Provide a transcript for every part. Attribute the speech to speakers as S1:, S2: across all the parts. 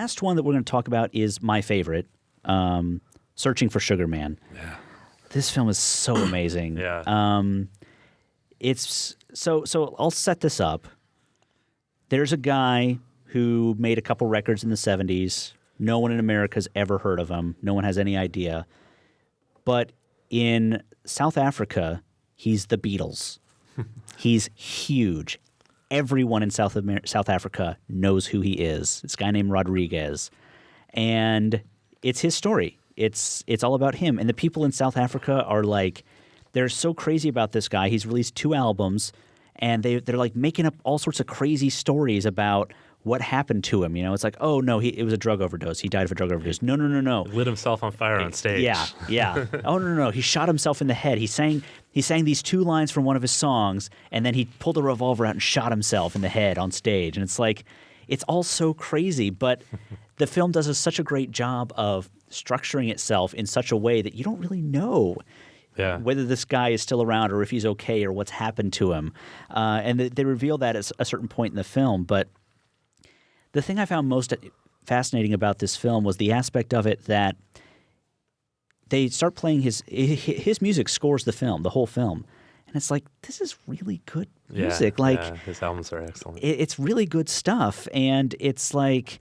S1: last one that we're going to talk about is my favorite, Searching for Sugar Man.
S2: Yeah.
S1: This film is so amazing.
S2: Yeah.
S1: It's so I'll set this up. There's a guy who made a couple records in the 70s. No one in America's ever heard of him. No one has any idea. But in South Africa, he's the Beatles. He's huge. Everyone in South Africa knows who he is. This guy named Rodriguez. And it's his story. It's all about him. And the people in South Africa are like, they're so crazy about this guy. He's released 2 albums, and they're like making up all sorts of crazy stories about what happened to him. You know, it's like, oh no, it was a drug overdose. He died of a drug overdose. No.
S2: He lit himself on fire on stage.
S1: Yeah. Oh no. He shot himself in the head. He sang these 2 lines from one of his songs, and then he pulled a revolver out and shot himself in the head on stage. And it's like, it's all so crazy, but the film does such a great job of structuring itself in such a way that you don't really know whether this guy is still around or if he's okay or what's happened to him. And they reveal that at a certain point in the film. But the thing I found most fascinating about this film was the aspect of it that they start playing his music scores the film, the whole film. And it's like, this is really good music.
S2: His albums are excellent.
S1: It's really good stuff. And it's like,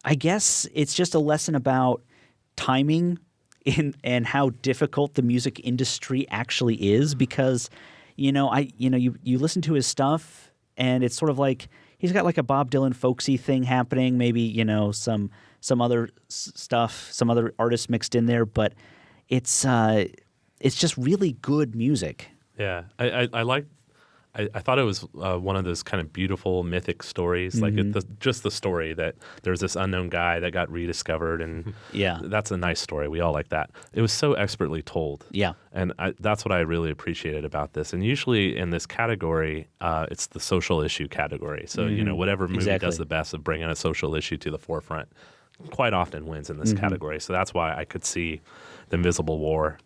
S1: I guess it's just a lesson about timing and how difficult the music industry actually is, because you listen to his stuff and it's sort of like he's got like a Bob Dylan folksy thing happening, maybe some other stuff, some other artists mixed in there, but it's just really good music.
S2: Yeah, I thought it was one of those kind of beautiful mythic stories,
S1: Mm-hmm.
S2: like just the story that there's this unknown guy that got rediscovered, and that's a nice story. We all like that. It was so expertly told.
S1: Yeah,
S2: and that's what I really appreciated about this. And usually in this category, it's the social issue category. So whatever movie does the best of bringing a social issue to the forefront, quite often wins in this category. So that's why I could see The Invisible War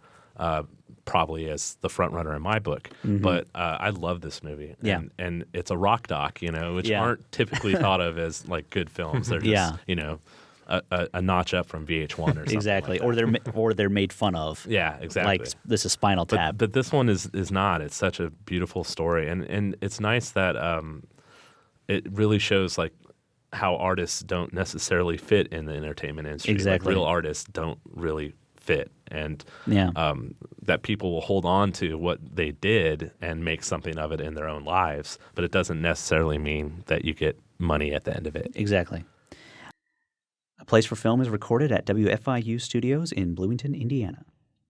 S2: probably as the front runner in my book. But I love this movie. And it's a rock doc, which aren't typically thought of as like good films. They're just, a notch up from VH1 or something.
S1: Exactly.
S2: Like
S1: or they're made fun of.
S2: Yeah, exactly.
S1: Like this is Spinal Tap.
S2: But this one is not. It's such a beautiful story. And it's nice that it really shows like how artists don't necessarily fit in the entertainment industry.
S1: Exactly.
S2: Like real artists don't really fit, and that people will hold on to what they did and make something of it in their own lives, but it doesn't necessarily mean that you get money at the end of it.
S1: Exactly. A Place for Film is recorded at WFIU Studios in Bloomington, Indiana.